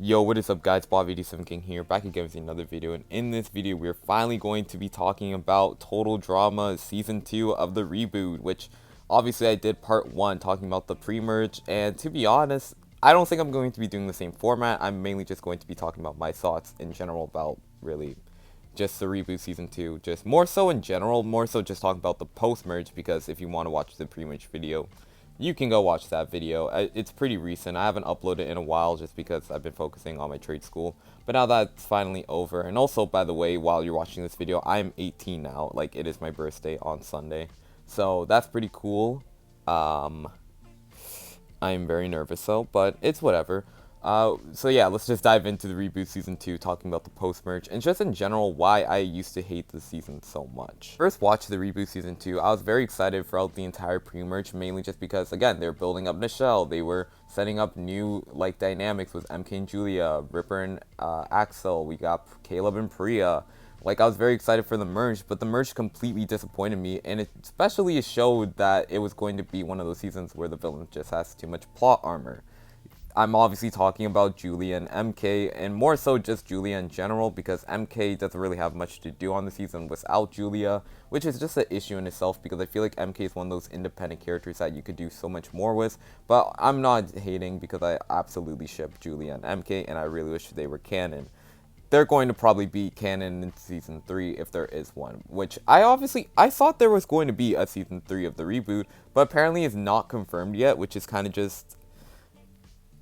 Yo, what is up guys, Bob87 King here, back again with another video, and in this video we're finally going to be talking about Total Drama Season 2 of the Reboot, which obviously I did part 1 talking about the pre-merge, and to be honest, I don't think I'm going to be doing the same format. I'm mainly just going to be talking about my thoughts in general about really just the Reboot Season 2, just more so in general, more so just talking about the post-merge, because if you want to watch the pre-merge video, you can go watch that video. It's pretty recent. I haven't uploaded in a while just because I've been focusing on my trade school. But now that's finally over. And also, by the way, while you're watching this video, I'm 18 now. Like, it is my birthday on Sunday. So that's pretty cool. I'm very nervous though, but it's whatever. So yeah, let's just dive into the Reboot Season 2, talking about the post-merge, and just in general why I used to hate the season so much. First watch the Reboot Season 2, I was very excited throughout the entire pre-merge, mainly just because, again, they were building up Michelle, they were setting up new, like, dynamics with mkjulia, Ripper and Axel, we got Caleb and Priya. Like, I was very excited for the merge, but the merge completely disappointed me, and it especially showed that it was going to be one of those seasons where the villain just has too much plot armor. I'm obviously talking about Julia and MK, and more so just Julia in general, because MK doesn't really have much to do on the season without Julia, which is just an issue in itself, because I feel like MK is one of those independent characters that you could do so much more with, but I'm not hating because I absolutely ship Julia and MK, and I really wish they were canon. They're going to probably be canon in Season 3 if there is one, which I thought there was going to be a Season 3 of the Reboot, but apparently it's not confirmed yet, which is kind of just...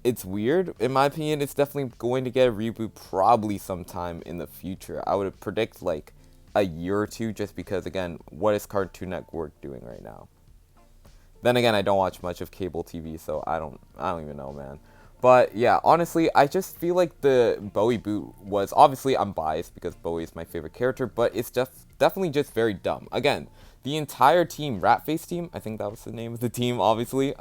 it's weird. In my opinion, it's definitely going to get a reboot probably sometime in the future. I would predict like a year or two, just because, again, what is Cartoon Network doing right now? Then again, I don't watch much of cable TV, so I don't even know, man. But yeah, honestly, I just feel like the Bowie boot was, obviously I'm biased because Bowie is my favorite character, but it's definitely just very dumb. Again, the entire team, Ratface team, I think that was the name of the team, obviously,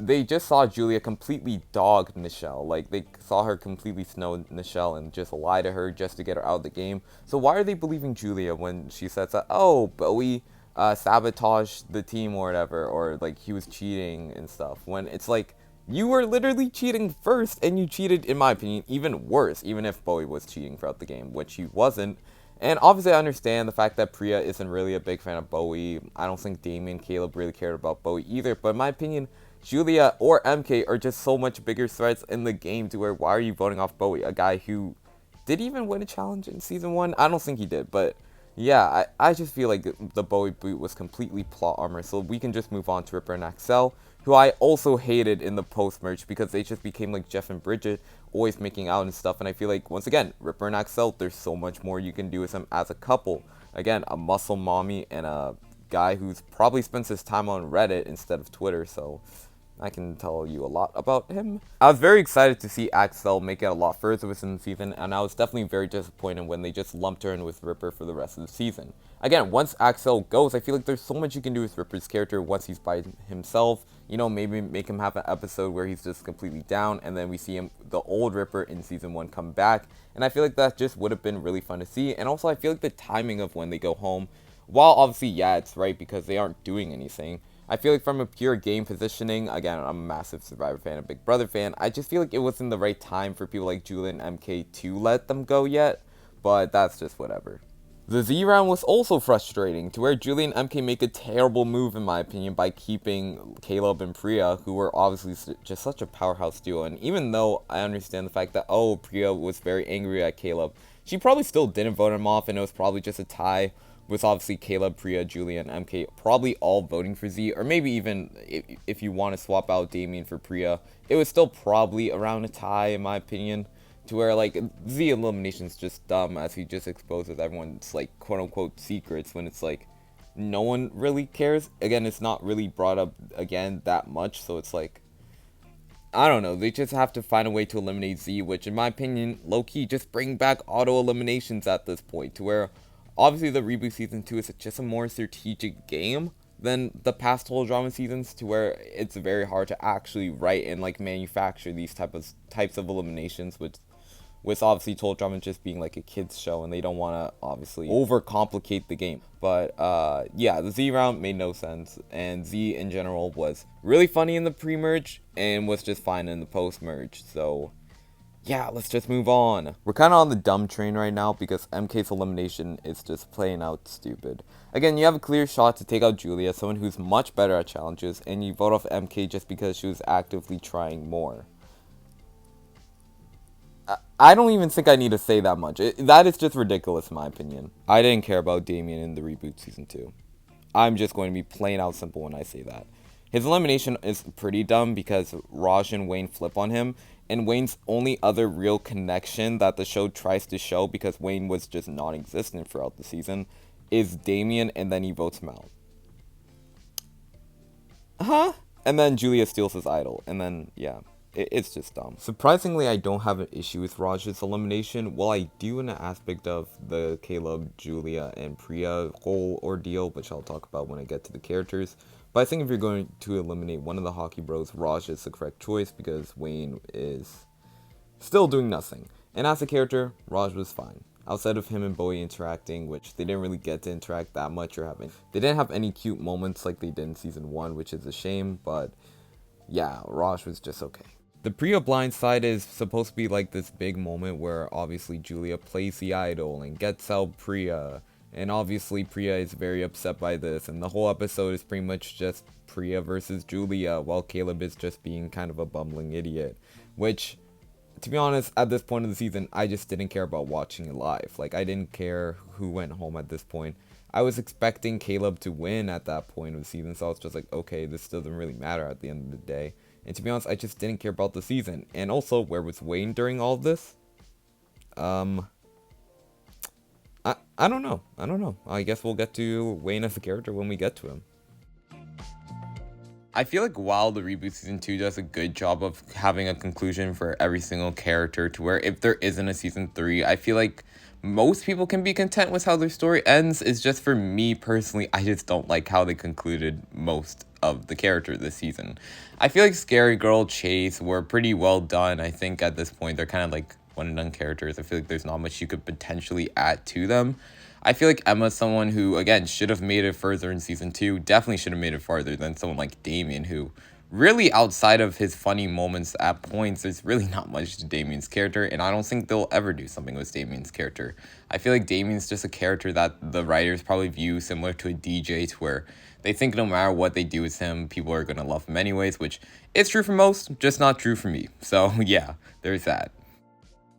they just saw Julia completely dog Nichelle. Like, they saw her completely snow Nichelle and just lie to her just to get her out of the game. So why are they believing Julia when she says that, oh, Bowie sabotaged the team or whatever, or like he was cheating and stuff, when it's like, you were literally cheating first, and you cheated, in my opinion, even worse, even if Bowie was cheating throughout the game, which he wasn't. And obviously I understand the fact that Priya isn't really a big fan of Bowie. I don't think Damien, Caleb really cared about Bowie either, but in my opinion, Julia or MK are just so much bigger threats in the game to where, why are you voting off Bowie? A guy who did even win a challenge in Season 1? I don't think he did, but yeah, I just feel like the Bowie boot was completely plot armor, so we can just move on to Ripper and Axel, who I also hated in the post-merge because they just became like Jeff and Bridget, always making out and stuff, and I feel like, once again, Ripper and Axel, there's so much more you can do with them as a couple. Again, a muscle mommy and a guy who's probably spends his time on Reddit instead of Twitter, so I can tell you a lot about him. I was very excited to see Axel make it a lot further within the season, and I was definitely very disappointed when they just lumped her in with Ripper for the rest of the season. Again, once Axel goes, I feel like there's so much you can do with Ripper's character once he's by himself. You know, maybe make him have an episode where he's just completely down, and then we see him, the old Ripper in Season 1, come back, and I feel like that just would have been really fun to see. And also, I feel like the timing of when they go home, while obviously, yeah, it's right because they aren't doing anything, I feel like from a pure game positioning, again, I'm a massive Survivor fan, a Big Brother fan, I just feel like it wasn't the right time for people like Julia and MK to let them go yet, but that's just whatever. The Z round was also frustrating, to where Julia and MK make a terrible move, in my opinion, by keeping Caleb and Priya, who were obviously just such a powerhouse duo. And even though I understand the fact that, oh, Priya was very angry at Caleb, she probably still didn't vote him off, and it was probably just a tie, with obviously Caleb, Priya, Julia, and MK probably all voting for Z, or maybe even if you want to swap out Damien for Priya, it was still probably around a tie, in my opinion, to where, like, Z elimination is just dumb, as he just exposes everyone's, like, quote-unquote secrets, when it's like, no one really cares. Again, it's not really brought up, again, that much, so it's like, I don't know, they just have to find a way to eliminate Z, which, in my opinion, low-key, just bring back auto-eliminations at this point, to where obviously the Reboot Season 2 is just a more strategic game than the past Total Drama seasons, to where it's very hard to actually write and like manufacture these types of eliminations, with obviously Total Drama just being like a kids show, and they don't want to obviously overcomplicate the game. But yeah, the Z round made no sense, and Z in general was really funny in the pre-merge and was just fine in the post-merge. So Yeah, let's just move on. We're kind of on the dumb train right now because MK's elimination is just playing out stupid. Again, you have a clear shot to take out Julia, someone who's much better at challenges, and you vote off MK just because she was actively trying more. I don't even think I need to say that much. That is just ridiculous in my opinion. I didn't care about Damien in the Reboot Season 2. I'm just going to be plain out simple when I say that. His elimination is pretty dumb because Raj and Wayne flip on him, and Wayne's only other real connection that the show tries to show, because Wayne was just non-existent throughout the season, is Damien, and then he votes him out. Huh? And then Julia steals his idol, and then, yeah. It's just dumb. Surprisingly, I don't have an issue with Raj's elimination. Well, I do in the aspect of the Caleb, Julia, and Priya whole ordeal, which I'll talk about when I get to the characters. But I think if you're going to eliminate one of the hockey bros, Raj is the correct choice because Wayne is still doing nothing. And as a character, Raj was fine. Outside of him and Bowie interacting, which they didn't really get to interact that much, they didn't have any cute moments like they did in season 1, which is a shame, but yeah, Raj was just okay. The Priya blind side is supposed to be like this big moment where obviously Julia plays the idol and gets out Priya. And obviously Priya is very upset by this, and the whole episode is pretty much just Priya versus Julia, while Caleb is just being kind of a bumbling idiot. Which, to be honest, at this point of the season, I just didn't care about watching it live. Like, I didn't care who went home at this point. I was expecting Caleb to win at that point of the season, so I was just like, okay, this doesn't really matter at the end of the day. And to be honest, I just didn't care about the season. And also, where was Wayne during all of this? I don't know. I don't know. I guess we'll get to Wayne as a character when we get to him. I feel like while the Reboot Season 2 does a good job of having a conclusion for every single character, to where if there isn't a Season 3, I feel like most people can be content with how their story ends. It's just for me personally, I just don't like how they concluded most of the character this season. I feel like Scary Girl, Chase were pretty well done. I think at this point, they're kind of like one and done characters. I feel like there's not much you could potentially add to them. I feel like Emma's someone who, again, should have made it further in season 2. Definitely should have made it farther than someone like Damien, who really, outside of his funny moments at points, there's really not much to Damien's character, and I don't think they'll ever do something with Damien's character. I feel like Damien's just a character that the writers probably view similar to a DJ, to where they think no matter what they do with him, people are going to love him anyways, which is true for most, just not true for me. So, yeah, there's that.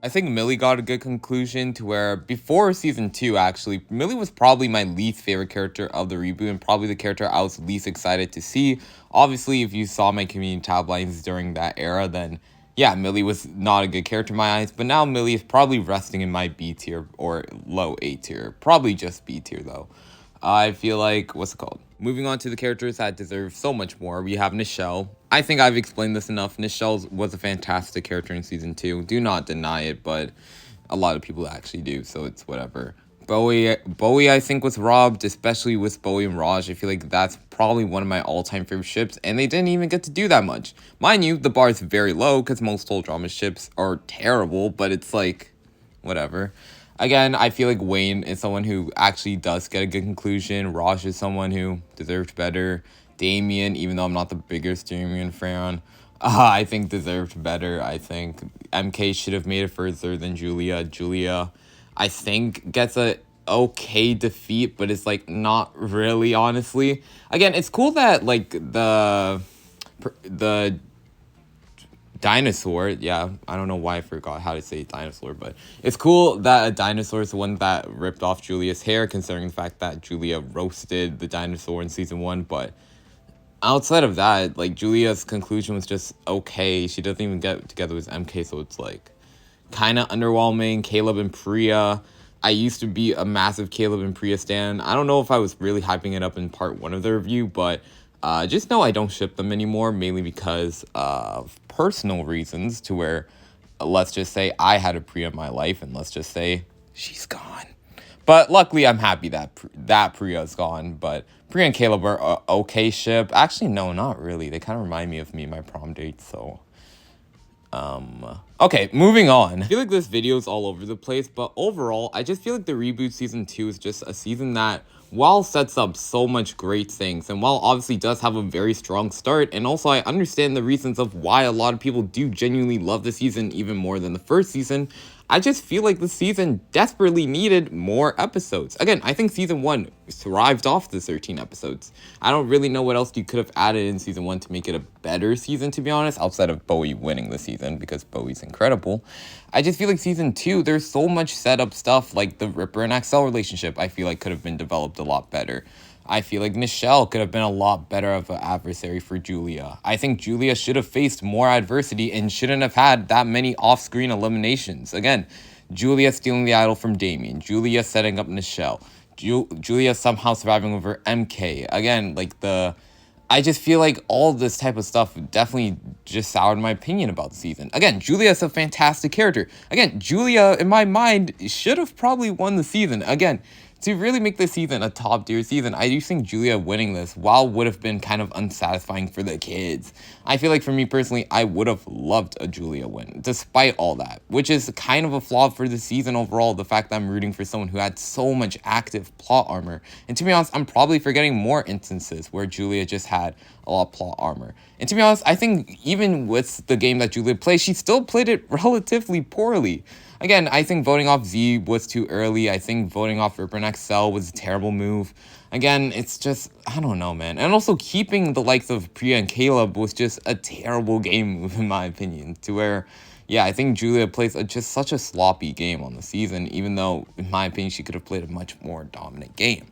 I think Millie got a good conclusion, to where before season 2, actually, Millie was probably my least favorite character of the reboot, and probably the character I was least excited to see. Obviously, if you saw my community tab lines during that era, then yeah, Millie was not a good character in my eyes, but now Millie is probably resting in my B tier or low A tier. Probably just B tier though. I feel like, what's it called? Moving on to the characters that deserve so much more, we have Nichelle. I think I've explained this enough. Nichelle was a fantastic character in season 2. Do not deny it, but a lot of people actually do, so it's whatever. Bowie, I think, was robbed, especially with Bowie and Raj. I feel like that's probably one of my all-time favorite ships, and they didn't even get to do that much. Mind you, the bar is very low, because most whole drama ships are terrible, but it's like, whatever. Again, I feel like Wayne is someone who actually does get a good conclusion. Raj is someone who deserved better. Damien, even though I'm not the biggest Damien fan, I think deserved better. I think MK should have made it further than Julia. Julia, I think, gets a okay defeat, but it's like not really, honestly. Again, it's cool that like the dinosaur, yeah, I don't know why I forgot how to say dinosaur, but it's cool that a dinosaur is the one that ripped off Julia's hair, considering the fact that Julia roasted the dinosaur in season 1. But outside of that, like, Julia's conclusion was just okay. She doesn't even get together with MK, so it's like kind of underwhelming. Caleb and Priya, I used to be a massive Caleb and Priya stan. I don't know if I was really hyping it up in part 1 of the review, but just know I don't ship them anymore, mainly because of personal reasons, to where, let's just say I had a Priya in my life, and let's just say she's gone. But luckily, I'm happy that Priya's gone. But Priya and Caleb are a okay ship. Actually, no, not really. They kind of remind me of me and my prom date, so okay, moving on. I feel like this video is all over the place, but overall, I just feel like the Reboot Season 2 is just a season that while sets up so much great things, and while obviously does have a very strong start, and also I understand the reasons of why a lot of people do genuinely love the season even more than the first season, I just feel like the season desperately needed more episodes. Again, I think season 1 thrived off the 13 episodes. I don't really know what else you could have added in season 1 to make it a better season, to be honest, outside of Bowie winning the season, because Bowie's incredible. I just feel like season 2, there's so much setup stuff, like the Ripper and Axel relationship, I feel like could have been developed a lot better. I feel like Nichelle could have been a lot better of an adversary for Julia. I think Julia should have faced more adversity and shouldn't have had that many off-screen eliminations. Again, Julia stealing the idol from Damien. Julia setting up Nichelle. Julia somehow surviving over MK. Again, like I just feel like all this type of stuff definitely just soured my opinion about the season. Again, Julia is a fantastic character. Again, Julia, in my mind, should have probably won the season. Again, to really make this season a top tier season, I do think Julia winning this, while would have been kind of unsatisfying for the kids, I feel like for me personally, I would have loved a Julia win, despite all that, which is kind of a flaw for the season overall, the fact that I'm rooting for someone who had so much active plot armor. And to be honest, I'm probably forgetting more instances where Julia just had a lot of plot armor. And to be honest, I think even with the game that Julia played, she still played it relatively poorly. Again, I think voting off Z was too early. I think voting off Ripper and Axel was a terrible move. Again, it's just, I don't know, man. And also keeping the likes of Priya and Caleb was just a terrible game move, in my opinion. To where, yeah, I think Julia plays just such a sloppy game on the season, even though, in my opinion, she could have played a much more dominant game.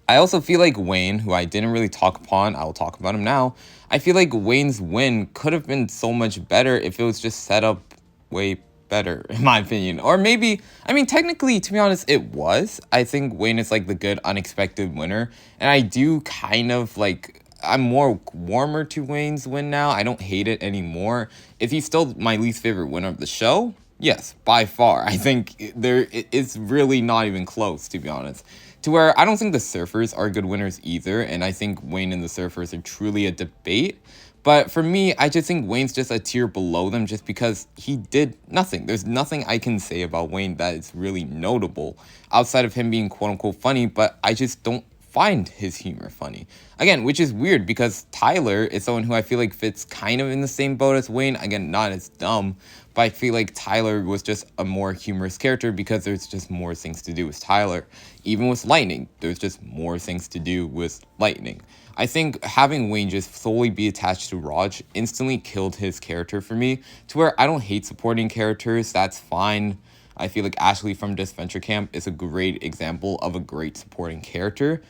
I also feel like Wayne, who I didn't really talk upon, I will talk about him now. I feel like Wayne's win could have been so much better if it was just set up way better, in my opinion. Or maybe, I mean, technically, to be honest, it was. I think Wayne is like the good unexpected winner, and I do kind of like, I'm more warmer to Wayne's win now. I don't hate it anymore. Is he still my least favorite winner of the show? Yes, by far. I think it's really not even close, to be honest. To where I don't think the Surfers are good winners either, and I think Wayne and the Surfers are truly a debate. But for me, I just think Wayne's just a tier below them just because he did nothing. There's nothing I can say about Wayne that is really notable outside of him being quote-unquote funny, but I just don't find his humor funny. Again, which is weird because Tyler is someone who I feel like fits kind of in the same boat as Wayne. Again, not as dumb, but I feel like Tyler was just a more humorous character because there's just more things to do with Tyler. Even with Lightning, there's just more things to do with Lightning. I think having Wayne just solely be attached to Raj instantly killed his character for me, to where I don't hate supporting characters, that's fine. I feel like Ashley from Disventure Camp is a great example of a great supporting character,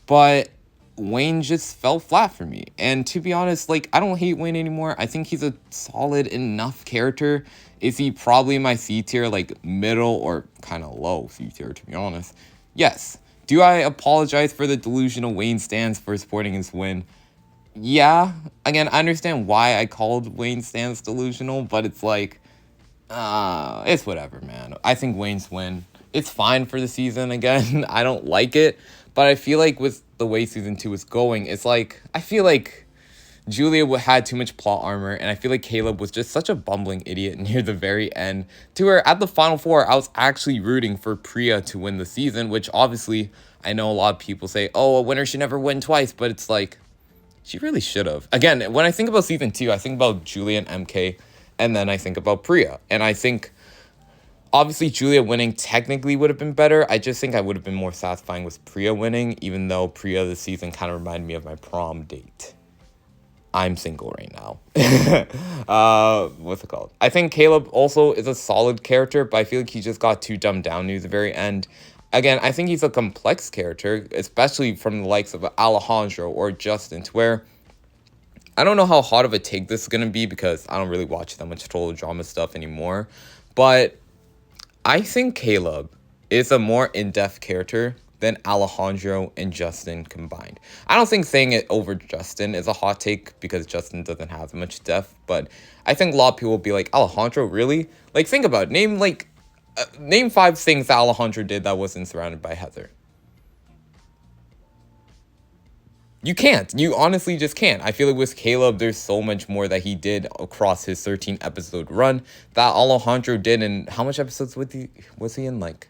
but Wayne just fell flat for me. And to be honest, like, I don't hate Wayne anymore. I think he's a solid enough character. Is he probably my C tier, like middle or kind of low C tier, to be honest? Yes. Do I apologize for the delusional Wayne stance for supporting his win? Yeah. Again, I understand why I called Wayne stance delusional, but it's like, it's whatever, man. I think Wayne's win, it's fine for the season. Again, I don't like it, but I feel like with the way season 2 is going, it's like, I feel like Julia had too much plot armor, and I feel like Caleb was just such a bumbling idiot near the very end, to where at the final 4, I was actually rooting for Priya to win the season, which obviously, I know a lot of people say, oh, a winner should never win twice, but it's like, she really should have. Again, when I think about season 2, I think about Julia and MK, and then I think about Priya, and I think obviously, Julia winning technically would have been better. I just think I would have been more satisfying with Priya winning, even though Priya this season kind of reminded me of my prom date. I'm single right now. What's it called? I think Caleb also is a solid character, but I feel like he just got too dumbed down near the very end. Again, I think he's a complex character, especially from the likes of Alejandro or Justin, to where I don't know how hot of a take this is going to be because I don't really watch that much total drama stuff anymore. But I think Caleb is a more in-depth character than Alejandro and Justin combined. I don't think saying it over Justin is a hot take because Justin doesn't have much depth, but I think a lot of people will be like, Alejandro, really? Like, think about it. Name 5 things that Alejandro did that wasn't surrounded by Heather. You can't. You honestly just can't. I feel like with Caleb, there's so much more that he did across his 13 episode run that Alejandro did. And how much episodes was he in? Like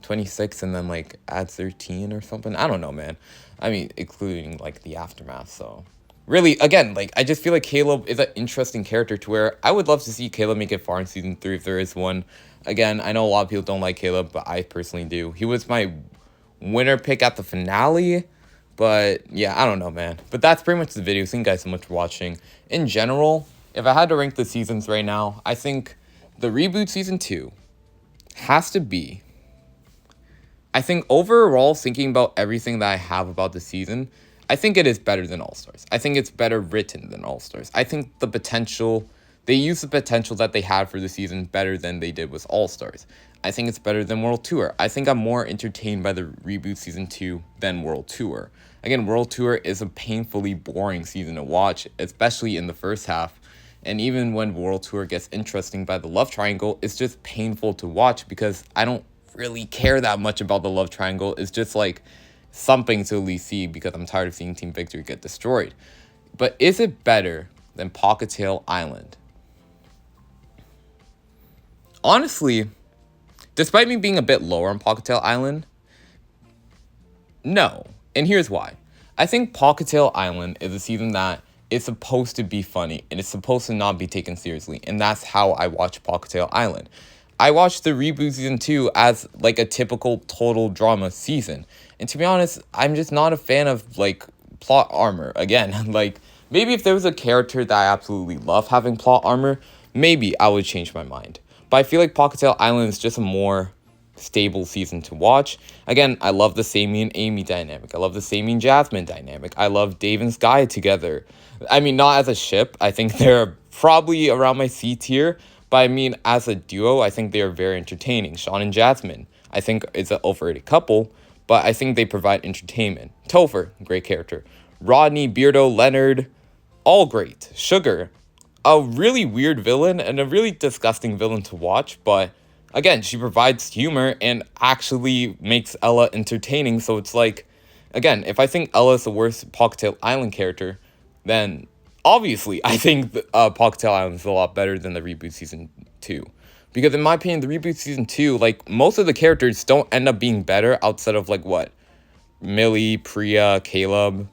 26 and then like add 13 or something. I don't know, man. I mean, including like the aftermath. So really, again, like I just feel like Caleb is an interesting character to where I would love to see Caleb make it far in season 3 if there is one. Again, I know a lot of people don't like Caleb, but I personally do. He was my winner pick at the finale. But yeah, I don't know, man. But that's pretty much the video. Thank you guys so much for watching. In general, if I had to rank the seasons right now, I think the Reboot season 2 has to be. I think overall, thinking about everything that I have about the season, I think it is better than All-Stars. I think it's better written than All-Stars. I think the potential, they use the potential that they had for the season better than they did with All-Stars. I think it's better than World Tour. I think I'm more entertained by the Reboot season 2 than World Tour. Again, World Tour is a painfully boring season to watch, especially in the first half. And even when World Tour gets interesting by the love triangle, it's just painful to watch because I don't really care that much about the love triangle. It's just like something to at least see because I'm tired of seeing Team Victory get destroyed. But is it better than Pocketail Island? Honestly, despite me being a bit lower on Pocketail Island, no. And here's why. I think Pocketail Island is a season that is supposed to be funny and it's supposed to not be taken seriously. And that's how I watch Pocketail Island. I watched the Reboot season 2 as like a typical total drama season. And to be honest, I'm just not a fan of like plot armor. Again, like maybe if there was a character that I absolutely love having plot armor, maybe I would change my mind. But I feel like Pocketail Island is just a more stable season to watch. Again, I love the Sammy and Amy dynamic. I love the Sammy and Jasmine dynamic. I love Dave and Sky together. I mean, not as a ship. I think they're probably around my C tier. But I mean, as a duo, I think they are very entertaining. Sean and Jasmine, I think it's an overrated couple, but I think they provide entertainment. Topher, great character. Rodney, Beardo, Leonard, all great. Sugar, a really weird villain and a really disgusting villain to watch, but again, she provides humor and actually makes Ella entertaining. So it's like, again, if I think Ella is the worst Pocketail Island character, then obviously I think Pocketail Island is a lot better than the Reboot season 2. Because in my opinion, the Reboot season 2, like most of the characters don't end up being better outside of like what? Millie, Priya, Caleb,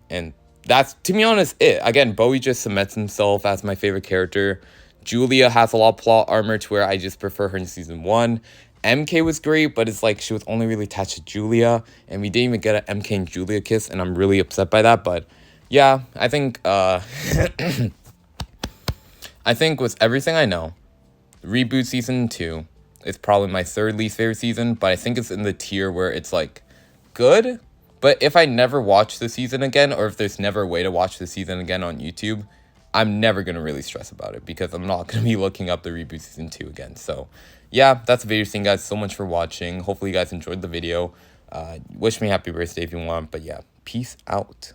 and that's, to be honest, it. Again, Bowie just cements himself as my favorite character. Julia has a lot of plot armor to where I just prefer her in season 1. MK was great, but it's like she was only really attached to Julia, and we didn't even get an MK and Julia kiss, and I'm really upset by that. But yeah, I think I think with everything I know, Reboot season 2 is probably my third least favorite season, but I think it's in the tier where it's like good. But if I never watch the season again, or if there's never a way to watch the season again on YouTube, I'm never going to really stress about it because I'm not going to be looking up the Reboot season 2 again. So yeah, that's the video. Thank you guys so much for watching. Hopefully you guys enjoyed the video. Wish me happy birthday if you want. But yeah, peace out.